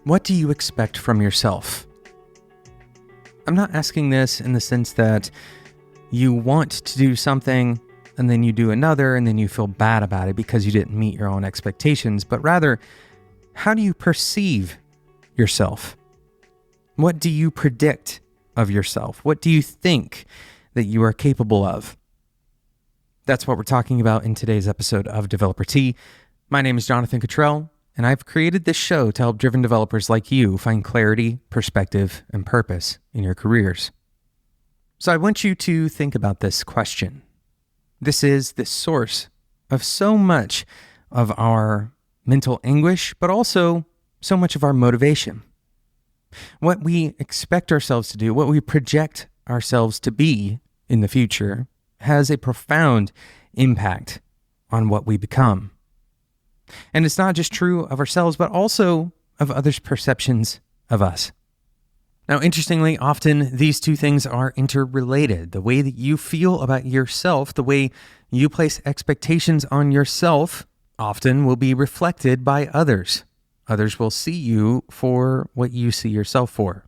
What do you expect from yourself? I'm not asking this in the sense that you want to do something and then you do another and then you feel bad about it because you didn't meet your own expectations, but rather, how do you perceive yourself? What do you predict of yourself? What do you think that you are capable of? That's what we're talking about in today's episode of Developer Tea. My name is Jonathan Cottrell, and I've created this show to help driven developers like you find clarity, perspective, and purpose in your careers. So I want you to think about this question. This is the source of so much of our mental anguish, but also so much of our motivation. What we expect ourselves to do, what we project ourselves to be in the future, has a profound impact on what we become. And it's not just true of ourselves, but also of others' perceptions of us. Now, interestingly, often these two things are interrelated. The way that you feel about yourself, the way you place expectations on yourself, often will be reflected by others. Others will see you for what you see yourself for.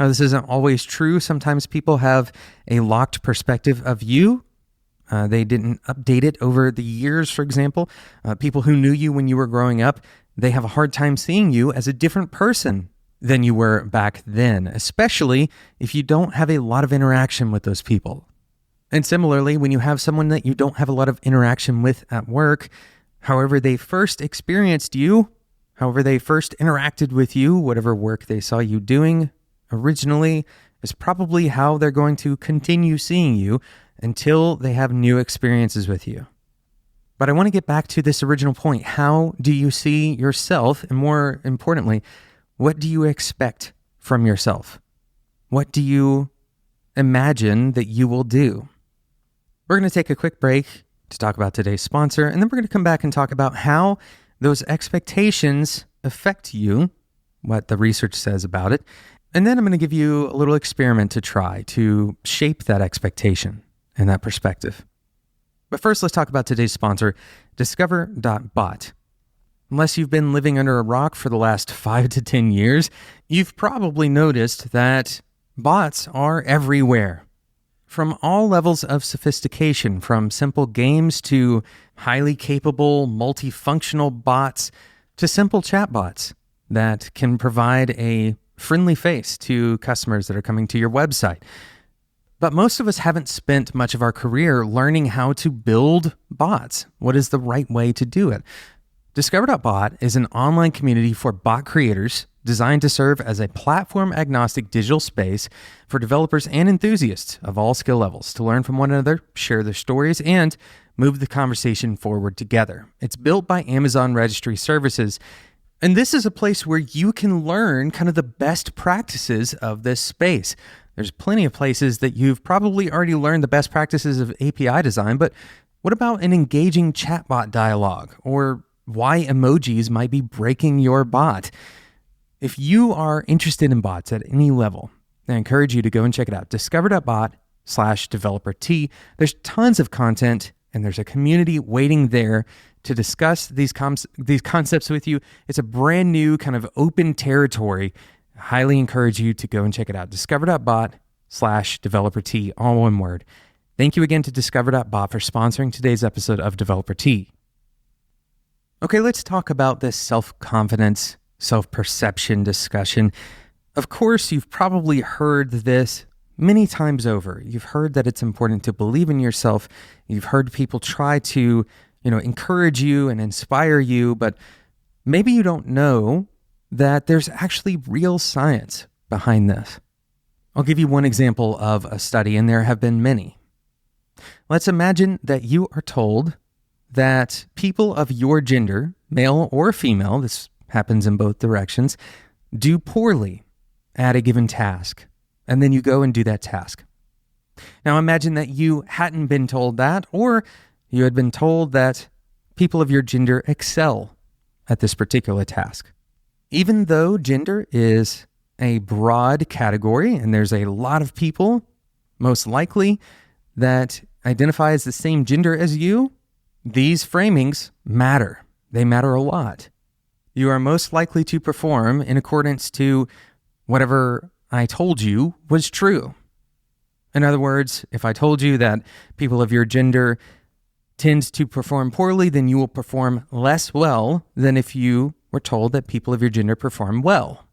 Now, this isn't always true. Sometimes people have a locked perspective of you. They didn't update it over the years, for example. People who knew you when you were growing up, they have a hard time seeing you as a different person than you were back then, especially if you don't have a lot of interaction with those people. And similarly, when you have someone that you don't have a lot of interaction with at work, however they first experienced you, however they first interacted with you, whatever work they saw you doing originally, is probably how they're going to continue seeing you until they have new experiences with you. But I want to get back to this original point. How do you see yourself? And more importantly, what do you expect from yourself? What do you imagine that you will do? We're going to take a quick break to talk about today's sponsor, and then we're going to come back and talk about how those expectations affect you, what the research says about it. And then I'm going to give you a little experiment to try to shape that expectation and that perspective. But first, let's talk about today's sponsor, Discover.bot. Unless you've been living under a rock for the last 5 to 10 years, you've probably noticed that bots are everywhere. From all levels of sophistication, from simple games to highly capable, multifunctional bots to simple chatbots that can provide a friendly face to customers that are coming to your website. But most of us haven't spent much of our career learning how to build bots. What is the right way to do it? Discover.bot is an online community for bot creators designed to serve as a platform-agnostic digital space for developers and enthusiasts of all skill levels to learn from one another, share their stories, and move the conversation forward together. It's built by Amazon Registry Services, and this is a place where you can learn kind of the best practices of this space. There's plenty of places that you've probably already learned the best practices of API design, but what about an engaging chatbot dialogue or why emojis might be breaking your bot? If you are interested in bots at any level, I encourage you to go and check it out. Discover.bot/developer-T. There's tons of content and there's a community waiting there to discuss these concepts with you. It's a brand new kind of open territory. I highly encourage you to go and check it out. Discover.bot/developer-T, all one word. Thank you again to Discover.bot for sponsoring today's episode of Developer Tea. Okay, let's talk about this self-confidence, self-perception discussion. Of course, you've probably heard this many times over. You've heard that it's important to believe in yourself. You've heard people try to, encourage you and inspire you, but maybe you don't know that there's actually real science behind this. I'll give you one example of a study, and there have been many. Let's imagine that you are told that people of your gender, male or female, this happens in both directions, do poorly at a given task, and then you go and do that task. Now imagine that you hadn't been told that, or you had been told that people of your gender excel at this particular task. Even though gender is a broad category, and there's a lot of people, most likely, that identify as the same gender as you, These framings matter. They matter a lot. You are most likely to perform in accordance to whatever I told you was true. In other words, if I told you that people of your gender tend to perform poorly, then you will perform less well than if you were told that people of your gender perform well.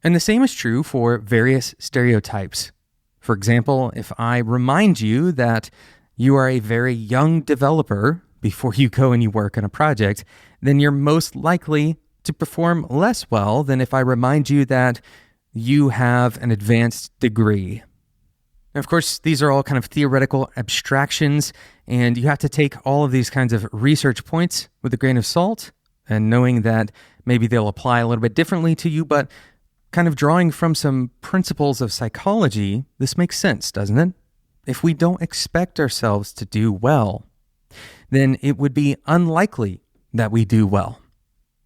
And the same is true for various stereotypes. For example, if I remind you that you are a very young developer before you go and you work on a project, then you're most likely to perform less well than if I remind you that you have an advanced degree. Of course, these are all kind of theoretical abstractions, and you have to take all of these kinds of research points with a grain of salt, and knowing that maybe they'll apply a little bit differently to you, but kind of drawing from some principles of psychology, this makes sense, doesn't it? If we don't expect ourselves to do well, then it would be unlikely that we do well.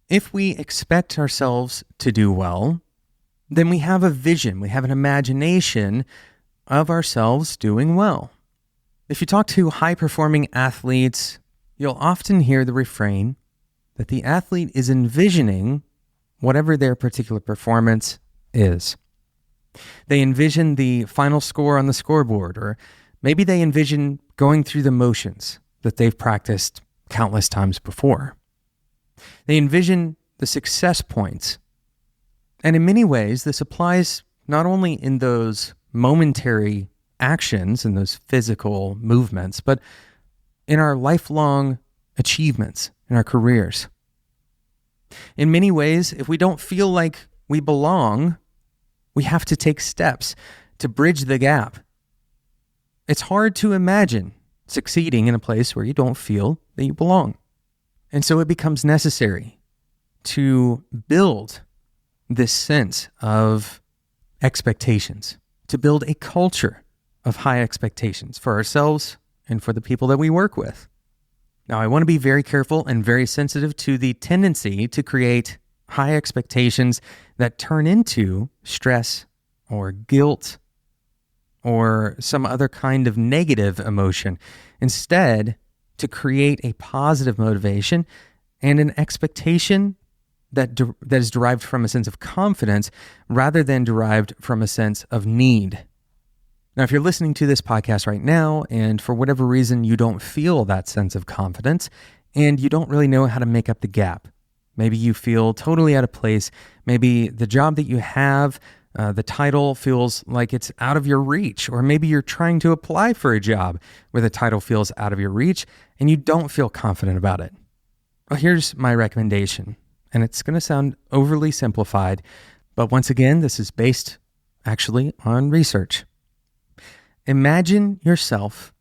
If we expect ourselves to do well, then we have a vision, we have an imagination of ourselves doing well. If you talk to high-performing athletes, you'll often hear the refrain that the athlete is envisioning whatever their particular performance is. They envision the final score on the scoreboard, or maybe they envision going through the motions that they've practiced countless times before. They envision the success points. And in many ways, this applies not only in those momentary actions and those physical movements, but in our lifelong achievements in our careers. In many ways, if we don't feel like we belong, we have to take steps to bridge the gap. It's hard to imagine succeeding in a place where you don't feel that you belong. And so it becomes necessary to build this sense of expectations, to build a culture of high expectations for ourselves and for the people that we work with. Now, I want to be very careful and very sensitive to the tendency to create high expectations that turn into stress or guilt or some other kind of negative emotion. Instead, to create a positive motivation and an expectation that is derived from a sense of confidence rather than derived from a sense of need. Now, if you're listening to this podcast right now and for whatever reason you don't feel that sense of confidence and you don't really know how to make up the gap, maybe you feel totally out of place, maybe the job that you have, the title feels like it's out of your reach, or maybe you're trying to apply for a job where the title feels out of your reach and you don't feel confident about it. Well, here's my recommendation, and it's going to sound overly simplified, but once again, this is based actually on research. Imagine yourself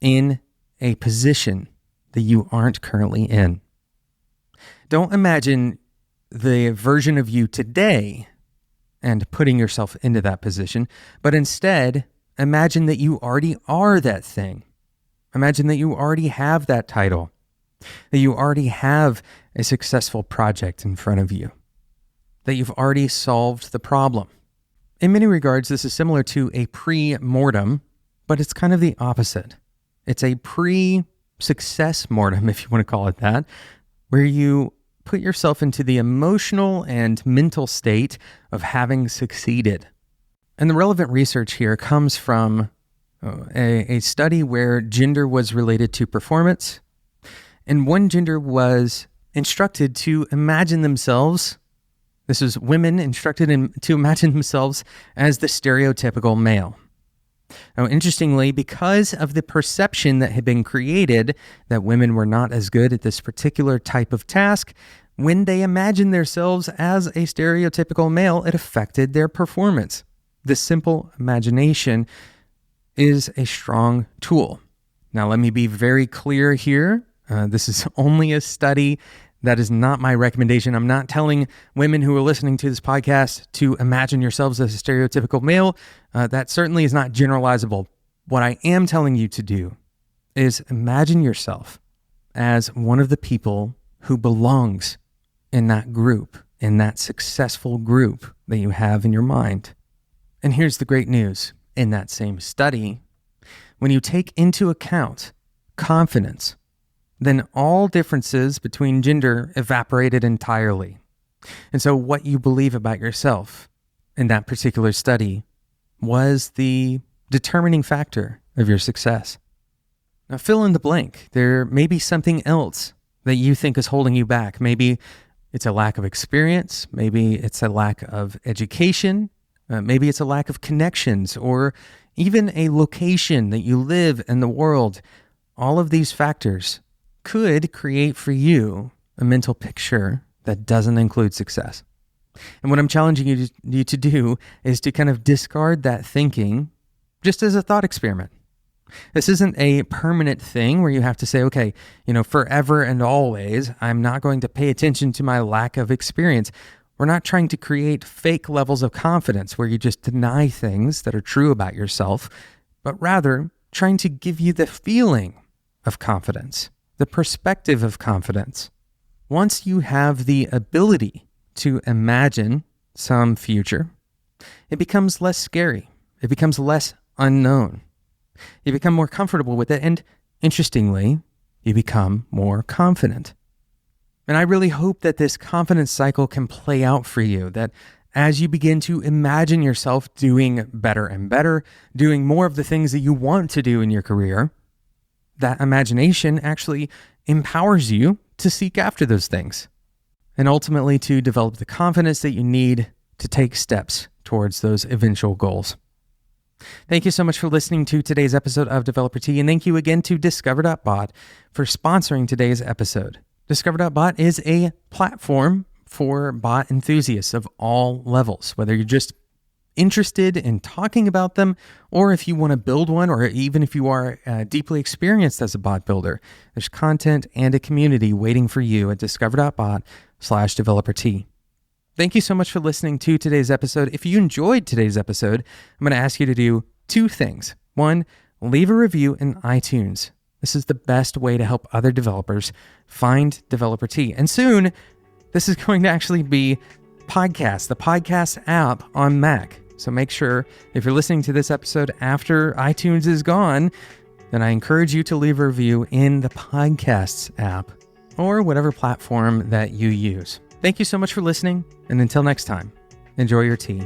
in a position that you aren't currently in. Don't imagine the version of you today and putting yourself into that position, but instead, imagine that you already are that thing. Imagine that you already have that title, that you already have a successful project in front of you, that you've already solved the problem. In many regards, this is similar to a pre-mortem, but it's kind of the opposite. It's a pre-success mortem, if you want to call it that, where you put yourself into the emotional and mental state of having succeeded. And the relevant research here comes from a study where gender was related to performance, and one gender was instructed to imagine themselves, this is women instructed to imagine themselves as the stereotypical male. Now, interestingly, because of the perception that had been created that women were not as good at this particular type of task, when they imagined themselves as a stereotypical male, it affected their performance. This simple imagination is a strong tool. Now, let me be very clear here. This is only a study. That is not my recommendation. I'm not telling women who are listening to this podcast to imagine yourselves as a stereotypical male. That certainly is not generalizable. What I am telling you to do is imagine yourself as one of the people who belongs in that group, in that successful group that you have in your mind. And here's the great news. In that same study, when you take into account confidence, then all differences between gender evaporated entirely. And so what you believe about yourself in that particular study was the determining factor of your success. Now fill in the blank. There may be something else that you think is holding you back. Maybe it's a lack of experience. Maybe it's a lack of education. Maybe it's a lack of connections, or even a location that you live in the world. All of these factors could create for you a mental picture that doesn't include success. And what I'm challenging you to do is to kind of discard that thinking just as a thought experiment. This isn't a permanent thing where you have to say, okay, forever and always, I'm not going to pay attention to my lack of experience. We're not trying to create fake levels of confidence where you just deny things that are true about yourself, but rather trying to give you the feeling of confidence, the perspective of confidence. Once you have the ability to imagine some future, it becomes less scary. It becomes less unknown. You become more comfortable with it, and interestingly, you become more confident. And I really hope that this confidence cycle can play out for you, that as you begin to imagine yourself doing better and better, doing more of the things that you want to do in your career, that imagination actually empowers you to seek after those things and ultimately to develop the confidence that you need to take steps towards those eventual goals. Thank you so much for listening to today's episode of Developer Tea, and thank you again to Discover.bot for sponsoring today's episode. Discover.bot is a platform for bot enthusiasts of all levels, whether you're just interested in talking about them, or if you want to build one, or even if you are deeply experienced as a bot builder. There's content and a community waiting for you at discover.bot/developertea. Thank you so much for listening to today's episode. If you enjoyed today's episode, I'm going to ask you to do two things. One, leave a review in iTunes. This is the best way to help other developers find Developer Tea. And soon, this is going to actually be the podcast app on Mac. So make sure, if you're listening to this episode after iTunes is gone, then I encourage you to leave a review in the podcasts app or whatever platform that you use. Thank you so much for listening, and until next time, enjoy your tea.